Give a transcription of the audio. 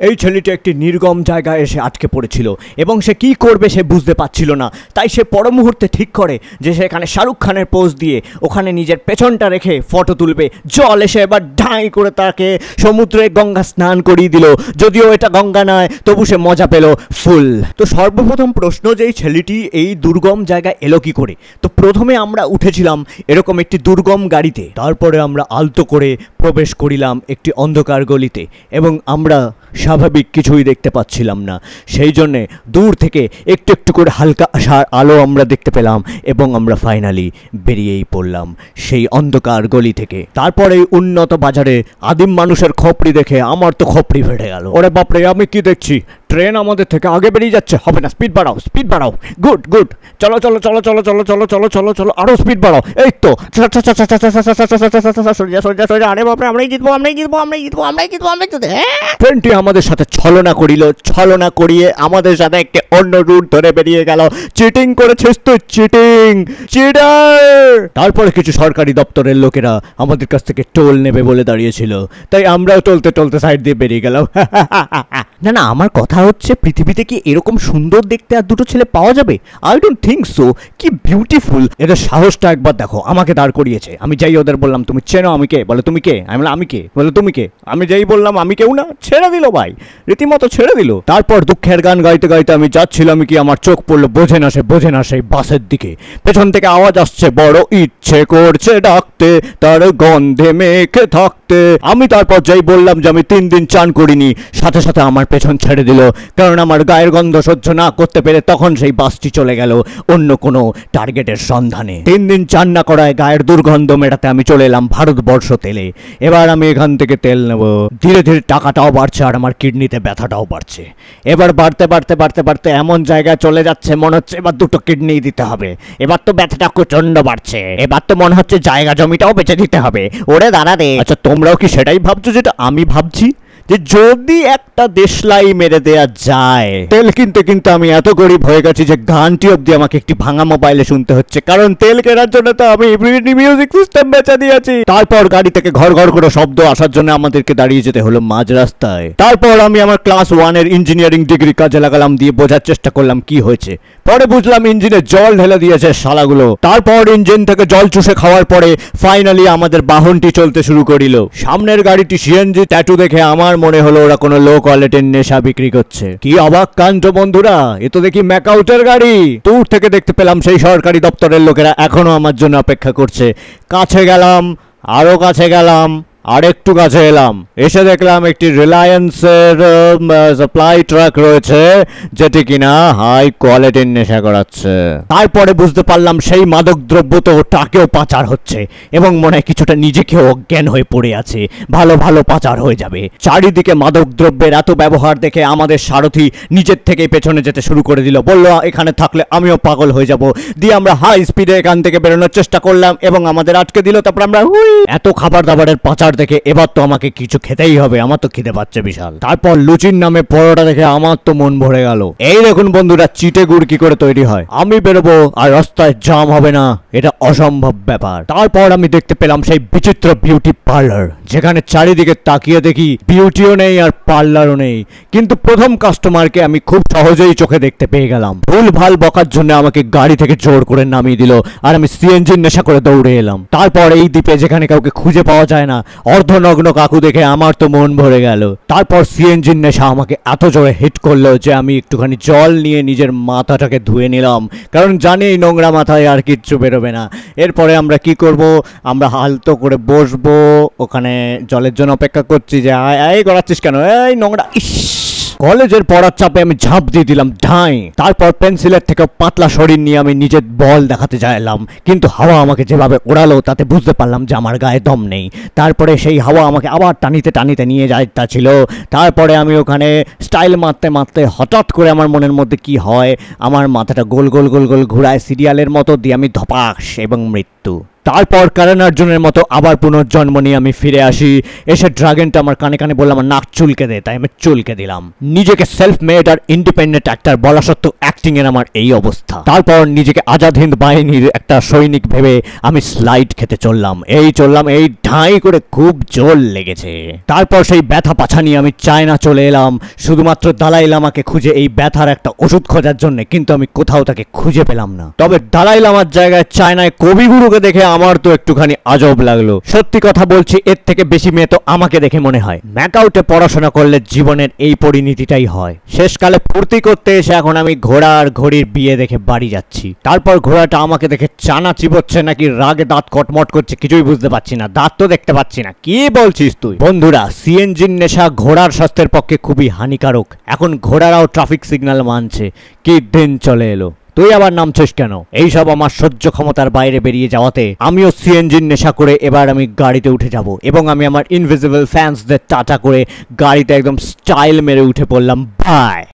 এই ছেলেটি একটি নির্গম জায়গায় এসে আটকে পড়েছিল এবং সে কি করবে সে বুঝতে পারছিল না। তাই সে পর মুহূর্তে ঠিক করে যে সেখানে শাহরুখ খানের পোজ দিয়ে ওখানে নিজের পেছনটা রেখে ফটো তুলবে। জল এসে এবার ঢাই করে তাকে সমুদ্রে গঙ্গা স্নান করিয়ে দিল। যদিও এটা গঙ্গা নয়, তবু সে মজা পেল ফুল। তো সর্বপ্রথম প্রশ্ন যে এই ছেলেটি এই দুর্গম জায়গায় এলো কি করে। তো প্রথমে আমরা উঠেছিলাম এরকম একটি দুর্গম গাড়িতে, তারপরে আমরা আলতো করে প্রবেশ করিলাম একটি অন্ধকার গলিতে এবং আমরা স্বাভাবিক কিছুই দেখতে পাচ্ছিলাম না। সেই জন্যে দূর থেকে একটু একটু করে হালকা আসার আলো আমরা দেখতে পেলাম এবং আমরা ফাইনালি বেরিয়েই পড়লাম সেই অন্ধকার গলি থেকে। তারপরে উন্নত বাজারে আদিম মানুষের খপড়ি দেখে আমার তো খপড়ি ফেটে গেল। ওরে বাপরে, আমি কি দেখছি, ট্রেন আমাদের থেকে আগে বেরিয়ে যাচ্ছে। হবে না, স্পিড বাড়াও, স্পিড বাড়াও। গুড গুড, চলো চলো চলো চলো চলো চলো চলো চলো চলো, আরো স্পিড বাড়াও। এই তো আরে বাপরে, আমরাই জিতবো, আমরাই জিতবো, আমরাই জিতবো, আমরাই জিতবো, আমরাই জিতবো। ট্রেনটি আমাদের সাথে ছলনা করিল, ছলনা করিয়ে আমাদের সাথে একটি অন্য রুট ধরে বেরিয়ে গেল। চিটিং করেছিস তুই, চিটিং, চিটার। তারপরে কিছু সরকারি দপ্তরের লোকেরা আমাদের কাছ থেকে টোল নেবে বলে দাঁড়িয়েছিল, তাই আমরাও টলতে টলতে সাইড দিয়ে বেরিয়ে গেলাম। না না, আমার কথা হচ্ছে পৃথিবীতে কি এরকম সুন্দর দেখতে আর দুটো ছেলে পাওয়া যাবে? I don't think so. কি বিউটিফুল। এদের সাহসটা একবার দেখো, আমাকে দাঁড় করিয়েছে। আমি যাই ওদের বললাম তুমি চেনো আমি কে? বলে তুমি কে? আমি বললাম আমি কে? বলে তুমি কে? আমি যাই বললাম আমি কেউ না, ছেড়ে দিল ভাই, রীতিমতো ছেড়ে দিল। তারপর দুঃখের গান গাইতে গাইতে আমি যাচ্ছিলাম, কি আমার চোখ পড়লো বোঝে না সেই বাসের দিকে। পেছন থেকে আওয়াজ আসছে, বড় ইচ্ছে করছে ডাকতে, তার গন্ধে মেখে থাকতে। আমি তারপর যাই বললাম যে আমি 3 দিন চান করিনি। সাথে সাথে আমার পেছন ছেড়ে দিল, কারণ আমার গায়ের গন্ধ সহ্য না করতে পেরে তখন সেই বাসটি চলে গেল অন্য কোনো টার্গেটের সন্ধানে। 3 দিন চান না করায় গায়ের দুর্গন্ধ মেটাতে আমি চলে এলাম ভারতবর্ষ তেলে। এবার আমি এখান থেকে তেল নেব। ধীরে ধীরে টাকাটাও বাড়ছে আর আমার কিডনিতে ব্যথাটাও বাড়ছে। এবার বাড়তে বাড়তে বাড়তে বাড়তে এমন জায়গায় চলে যাচ্ছে মনে হচ্ছে এবার 2টো কিডনি দিতে হবে। এবার তো ব্যথাটা প্রচন্ড বাড়ছে। এবার তো মনে হচ্ছে জায়গা জমিটাও বেচে দিতে হবে। ওরে দাঁড়া রে, আচ্ছা তোমরাও কি সেটাই ভাবছো যেটা আমি ভাবছি, যে যদি একটা দেশলাই মেরে দেয়া যায়? তেল কিনতে কিনতে আমি এত গরিব হয়ে গেছি যে গানটি অব্দি আমাকে একটি ভাঙা মোবাইলে শুনতে হচ্ছে, কারণ তেল কেনার জন্য তো আমি মিউজিক সিস্টেম বেচে দিয়েছি। তারপর গাড়ি থেকে ঘর ঘর করে শব্দ আসার জন্য আমাদেরকে দাঁড়িয়ে যেতে হলো মাঝ রাস্তায়। তারপর আমি আমার ক্লাস 1 এর ইঞ্জিনিয়ারিং ডিগ্রি কাজে লাগালাম, দিয়ে বোঝার চেষ্টা করলাম কি হয়েছে। পরে বুঝলাম ইঞ্জিনে জল ঢেলে দিয়েছে শালাগুলো। তারপর ইঞ্জিন থেকে জল চুষে খাওয়ার পরে ফাইনালি আমাদের বাহনটি চলতে শুরু করিল। সামনের গাড়িটি সিএনজি ট্যাটু দেখে আমার মনে হলো ওরা কোনো লো কোয়ালিটির নেশা বিক্রি করছে। কি অবাক কাণ্ড বন্ধুরা, এ তো দেখি ম্যাকআউটের গাড়ি। দূর থেকে দেখতে পেলাম সেই সরকারি দপ্তরের লোকেরা এখনো আমার জন্য অপেক্ষা করছে। কাছে গেলাম, আরো কাছে গেলাম, আর একটু কাছে এলাম, এসে দেখলাম একটি রিলায়েন্সের সাপ্লাই ট্রাক রয়েছে, যেটি কিনা হাই কোয়ালিটির নেশা করাচ্ছে। তারপরে বুঝতে পারলাম সেই মাদক দ্রব্য তো ট্রাকেও পাচার হচ্ছে এবং মনে হয় কিছুটা নিজেকেও অজ্ঞান হয়ে পড়ে আছে, ভালো ভালো পাচার হয়ে যাবে। চারিদিকে মাদক দ্রব্যের এত ব্যবহার দেখে আমাদের সারথি নিজের থেকে পেছনে যেতে শুরু করে দিল। বলল এখানে থাকলে আমিও পাগল হয়ে যাব। দিয়ে আমরা হাই স্পিডে এখান থেকে বেরোনোর চেষ্টা করলাম এবং আমাদের আটকে দিল। তারপর আমরা এত খাবার দাবারের পাচার দেখে এবার তো আমাকে কিছু খেতেই হবে, আমার তো খিদে পাচ্ছে বিশাল। তারপর লুচির নামে পরোটা দেখে আমার তো মন ভরে গেল। এই দেখুন বন্ধুরা, চিটে গুড় কি করে তৈরি হয়। আমি বেরোবো আর রাস্তায় জাম হবে না, এটা অসম্ভব ব্যাপার। তারপর আমি দেখতে পেলাম সেই বিচিত্র বিউটি পার্লার, যেখানে চারিদিকে তাকিয়ে দেখি বিউটিও নেই আর পার্লারও নেই, কিন্তু প্রথম কাস্টমারকে আমি খুব সহজেই চোখে দেখতে পেয়ে গেলাম। ভুল ভাল বকার জন্য আমাকে গাড়ি থেকে জোর করে নামিয়ে দিল আর আমি সিএনজি নেশা করে দৌড়ে এলাম। তারপর এই দ্বীপে যেখানে কাউকে খুঁজে পাওয়া যায় না, অর্ধনগ্ন কাকু দেখে আমার তো মন ভরে গেল। তারপর সিএনজির নেশা আমাকে এত জোরে হিট করলো যে আমি একটুখানি জল নিয়ে নিজের মাথাটাকে ধুয়ে নিলাম, কারণ জানি এই নোংরা মাথায় আর কিচ্ছু বেরোবে না। এরপরে আমরা কি করব, আমরা হালতো করে বসবো ওখানে, জলের জন্য অপেক্ষা করছি। যে এই করাচ্ছিস কেন, এই নোংরা। ইস, কলেজের পড়ার চাপে আমি ঝাঁপ দিয়ে দিলাম ঢাই। তারপর পেন্সিলের থেকে পাতলা শরীর নিয়ে আমি নিজের বল দেখাতে চাইলাম, কিন্তু হাওয়া আমাকে যেভাবে ওড়ালো তাতে বুঝতে পারলাম যে আমার গায়ে দম নেই। তারপরে সেই হাওয়া আমাকে আবার টানিতে টানিতে নিয়ে যাইতা ছিল। তারপরে আমি ওখানে স্টাইল মারতে মারতে হঠাৎ করে আমার মনের মধ্যে কি হয়, আমার মাথাটা গোল গোল গোল গোল ঘুরায় সিরিয়ালের মতো, দিয়ে আমি ধপাস এবং মৃত্যু। মৃত্যু। তারপর কারণ অর্জুনের মতো আবার পুনর্জন্ম নিয়ে আমি ফিরে আসি। এসে ড্রাগনটা আমার কানে কানে বললাম আমার নাক চুলকে দে, তাই আমি চুলকে দিলাম। নিজেকে সেলফ মেড আর ইন্ডিপেন্ডেন্ট অ্যাক্টর বলা সত্ত্বেও অ্যাক্টিং এর আমার এই অবস্থা। তারপর নিজেকে আজাদ হিন্দ বাহিনীর একটা সৈনিক ভেবে আমি স্লাইড খেতে চললাম, এই ঢাই করে খুব জোর লেগেছে। তারপর সেই ব্যথা পাছা নিয়ে আমি চায়না চলে এলাম শুধুমাত্র দালাই লামাকে খুঁজে এই ব্যথার একটা ওষুধ খোঁজার জন্য, কিন্তু আমি কোথাও তাকে খুঁজে পেলাম না। তবে দালাই লামার জায়গায় চায়নায় কবিগুরুকে দেখে আমার তো একটুখানি আজব লাগলো। সত্যি কথা বলছি, এর থেকে বেশি মেয়ে তো আমাকে দেখে মনে হয়। ম্যাকাউটে পড়াশোনা করলে জীবনের এই পরিণতিটাই হয়। শেষকালে ফুর্তি করতে এসে এখন আমি ঘোড়া আর ঘড়ির বিয়ে দেখে বাড়ি যাচ্ছি। তারপর ঘোড়াটা আমাকে দেখে চানা চিবোচ্ছে নাকি রাগে দাঁত কটমট করছে কিছুই বুঝতে পারছি না, দাঁত তো দেখতে পাচ্ছি না। কি বলছিস তুই? বন্ধুরা, সিএনজির নেশা ঘোড়ার স্বাস্থ্যের পক্ষে খুবই হানিকারক। এখন ঘোড়ারাও ট্রাফিক সিগন্যাল মানছে। কি দিন চলে এলো। তুই আবার নামছিস কেন? এইসব আমার সহ্য ক্ষমতার বাইরে বেরিয়ে যাওয়াতে আমিও সিএনজির নেশা করে এবার আমি গাড়িতে উঠে যাব এবং আমি আমার ইনভিজিবল ফ্যান্সদের টাটা করে গাড়িতে একদম স্টাইল মেরে উঠে পড়লাম। বাই।